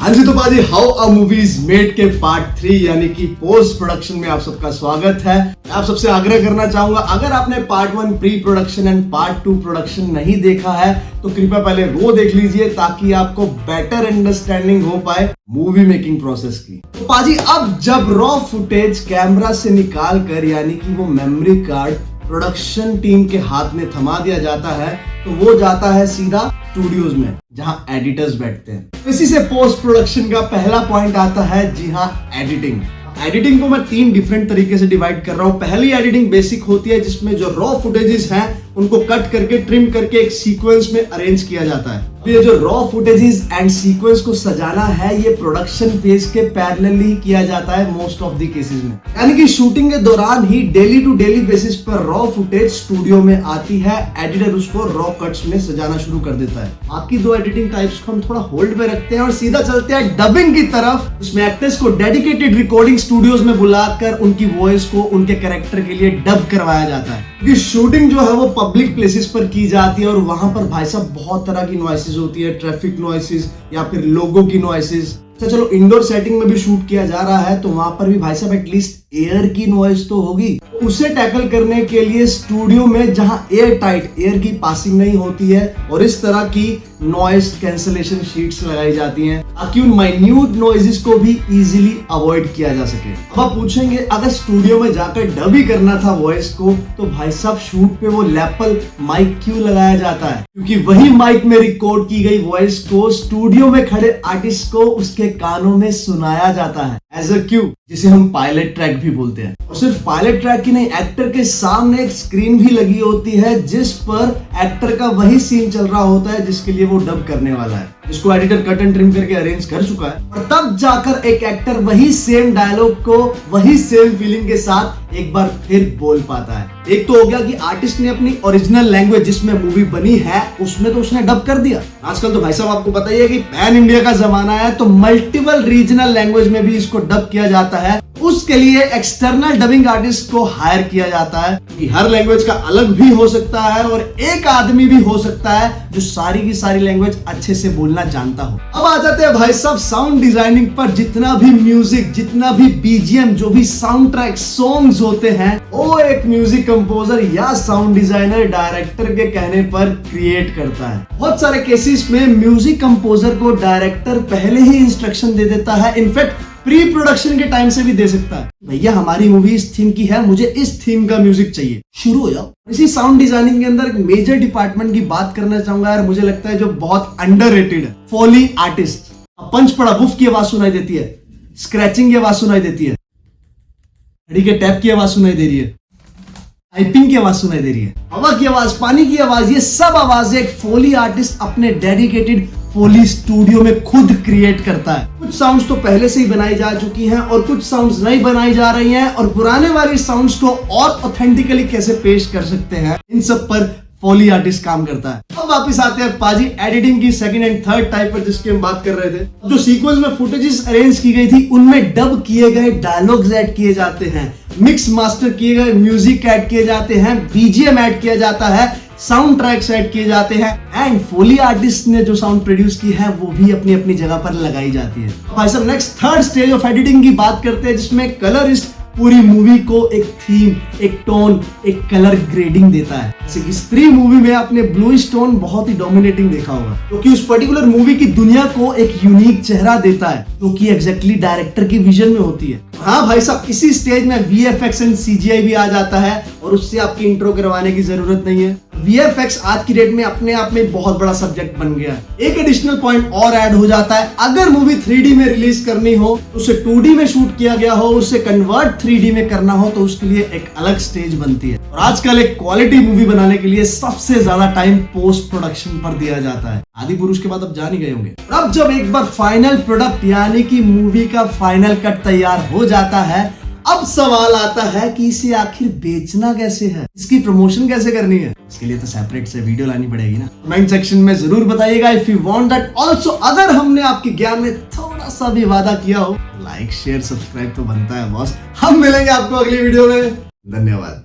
हाँ जी, तो बाजी how a movie is made के पार्ट 3 यानी कि पोस्ट प्रोडक्शन में आप सबका स्वागत है। मैं आप सबसे आग्रह करना चाहूंगा, अगर आपने part 1 pre production and part 2 production नहीं देखा है तो कृपया पहले वो देख लीजिए ताकि आपको बेटर अंडरस्टैंडिंग हो पाए मूवी मेकिंग प्रोसेस की। तो पाजी अब जब रॉ फुटेज कैमरा से निकाल कर यानी कि वो मेमोरी कार्ड प्रोडक्शन टीम के हाथ में थमा दिया जाता है तो वो जाता है सीधा स्टूडियोज में जहां एडिटर्स बैठते हैं। इसी से पोस्ट प्रोडक्शन का पहला पॉइंट आता है, जी हाँ, एडिटिंग। एडिटिंग को मैं 3 डिफरेंट तरीके से डिवाइड कर रहा हूं। पहली एडिटिंग बेसिक होती है जिसमें जो रॉ फुटेजेस हैं उनको कट करके ट्रिम करके एक सीक्वेंस में अरेंज किया जाता है। ये जो रॉ फुटेजेस एंड सीक्वेंस को सजाना है ये प्रोडक्शन फेज के पैरेलली ही किया जाता है मोस्ट ऑफ द केसेस में, यानी कि शूटिंग के दौरान ही डेली टू डेली बेसिस पर रॉ फुटेज स्टूडियो में आती है, एडिटर उसको रॉ कट्स में सजाना शुरू कर देता है। बाकी 2 एडिटिंग टाइप्स को हम थोड़ा होल्ड में रखते हैं और सीधा चलते हैं डबिंग की तरफ। इसमें एक्टर्स को डेडिकेटेड रिकॉर्डिंग स्टूडियोज में बुलाकर उनकी वॉइस को उनके कैरेक्टर के लिए डब करवाया जाता है, क्योंकि शूटिंग जो है वो पब्लिक प्लेसेस पर की जाती है और वहां पर भाई साहब बहुत तरह की नॉइसेस होती है, ट्रैफिक नॉइसेस या फिर लोगों की नॉइसेस। चलो इंडोर सेटिंग में भी शूट किया जा रहा है तो वहां पर भी भाई साहब एटलीस्ट एयर की नॉइस तो होगी। उसे टैकल करने के लिए स्टूडियो में जहां एयर टाइट एयर की पासिंग नहीं होती है और इस तरह की नॉइस कैंसलेशन शीट्स लगाई जाती हैं ताकि उन माइन्यूट नॉइजेस को भी इजीली अवॉइड किया जा सके। अब आप पूछेंगे अगर स्टूडियो में जाकर डब ही करना था वॉइस को तो भाई साहब शूट पे वो लैपल माइक क्यों लगाया जाता है? क्योंकि वही माइक में रिकॉर्ड की गई वॉइस को स्टूडियो में खड़े आर्टिस्ट को उसके कानों में सुनाया जाता है एज अ क्यू, जिसे हम पायलट ट्रैक भी बोलते हैं। और सिर्फ पायलट ट्रैक ही नहीं, एक्टर के सामने एक स्क्रीन भी लगी होती है जिस पर एक्टर का वही सीन चल रहा होता है जिसके लिए वो डब करने वाला है, जिसको एडिटर कट एंड ट्रिम करके अरेंज कर चुका है। और तब जाकर एक एक्टर वही सेम डायलॉग को वही सेम फीलिंग के साथ एक बार फिर बोल पाता है। एक तो हो गया कि आर्टिस्ट ने अपनी ओरिजिनल लैंग्वेज जिसमें मूवी बनी है उसमें तो उसने डब कर दिया। आजकल तो भाई साहब आपको पता ही है कि पैन इंडिया का जमाना है तो मल्टीपल रीजनल लैंग्वेज में भी इसको डब किया जाता है। उसके लिए एक्सटर्नल डबिंग आर्टिस्ट को हायर किया जाता है कि हर लैंग्वेज का अलग भी हो सकता है और एक आदमी भी हो सकता है जो सारी की सारी लैंग्वेज अच्छे से बोलना जानता हो। अब आ जाते हैं भाई साहब साउंड डिजाइनिंग पर। जितना भी म्यूजिक, जितना भी बीजीएम, जो भी साउंड ट्रैक सॉन्ग्स होते हैं वो एक म्यूजिक कंपोजर या साउंड डिजाइनर डायरेक्टर के कहने पर क्रिएट करता है। बहुत सारे केसेस में म्यूजिक कंपोजर को डायरेक्टर पहले ही इंस्ट्रक्शन दे देता है, इनफैक्ट प्री प्रोडक्शन के टाइम से भी दे सकता है। भैया हमारी मूवी इस थीम की है, मुझे इस थीम का म्यूजिक चाहिए, शुरू हो जाओ। इसी साउंड डिजाइनिंग के अंदर एक मेजर डिपार्टमेंट की बात करना चाहूंगा यार, मुझे लगता है जो बहुत अंडररेटेड है, फोली आर्टिस्ट। पंच पड़ा वुफ की आवाज सुनाई देती है, स्क्रैचिंग की आवाज सुनाई देती है, घड़ी के टैप की आवाज सुनाई दे रही है, टाइपिंग की आवाज सुनाई दे रही है, हवा की आवाज, पानी की आवाज, ये सब आवाजें एक फोली आर्टिस्ट अपने डेडिकेटेड फोली स्टूडियो में खुद क्रिएट करता है। कुछ साउंड्स तो पहले से ही बनाई जा चुकी हैं और कुछ साउंड्स नई बनाई जा रही हैं और पुराने वाली साउंड्स को और ऑथेंटिकली कैसे पेश कर सकते हैं, इन सब पर फोली आर्टिस्ट काम करता है। अब वापस आते हैं पाजी एडिटिंग की सेकंड एंड थर्ड टाइप पर जिसकी हम बात कर रहे थे। जो सीक्वेंस में फुटेजेस अरेंज की गई थी उनमें डब किए गए डायलॉग्स ऐड किए जाते हैं, मिक्स मास्टर किए गए म्यूजिक ऐड किए जाते हैं, बीजीएम ऐड किया जाता है, साउंड ट्रैक्स ऐड किए जाते हैं एंड फोली आर्टिस्ट ने जो साउंड प्रोड्यूस की है वो भी अपनी अपनी जगह पर लगाई जाती है। भाई साहब next third stage of editing की बात करते हैं जिसमें कलरिस्ट पूरी मूवी को एक थीम, एक टोन, एक कलर ग्रेडिंग देता है। जैसे कि स्त्री मूवी में आपने ब्लूइश टोन बहुत ही डोमिनेटिंग देखा होगा क्योंकि उस पर्टिकुलर मूवी की दुनिया को एक यूनिक चेहरा देता है जो कि एग्जैक्टली डायरेक्टर की विजन में होती है। हाँ भाई साहब, इसी स्टेज में VFX एंड CGI भी आ जाता है और उससे आपकी इंट्रो करवाने की जरूरत नहीं है। VFX आज की डेट में अपने आप में बहुत बड़ा सब्जेक्ट बन गया है। एक एडिशनल पॉइंट और ऐड हो जाता है, अगर मूवी 3D में रिलीज करनी हो, उसे 2D में शूट किया गया हो, उसे कन्वर्ट 3D में करना हो तो उसके लिए एक अलग स्टेज बनती है। और आजकल एक क्वालिटी मूवी बनाने के लिए सबसे ज्यादा टाइम पोस्ट प्रोडक्शन पर दिया जाता है। आदि पुरुष के बाद अब जान ही गए होंगे। अब जब एक बार फाइनल प्रोडक्ट यानी कि मूवी का फाइनल कट तैयार हो जाता है, अब सवाल आता है कि इसे आखिर बेचना कैसे है, इसकी प्रमोशन कैसे करनी है। इसके लिए तो सेपरेट से वीडियो लानी पड़ेगी ना। कमेंट सेक्शन में जरूर बताइएगा if you want that. Also अगर हमने आपके ज्ञान में थोड़ा सा भी वादा किया हो, लाइक शेयर सब्सक्राइब तो बनता है बॉस। हम मिलेंगे आपको अगली वीडियो में। धन्यवाद।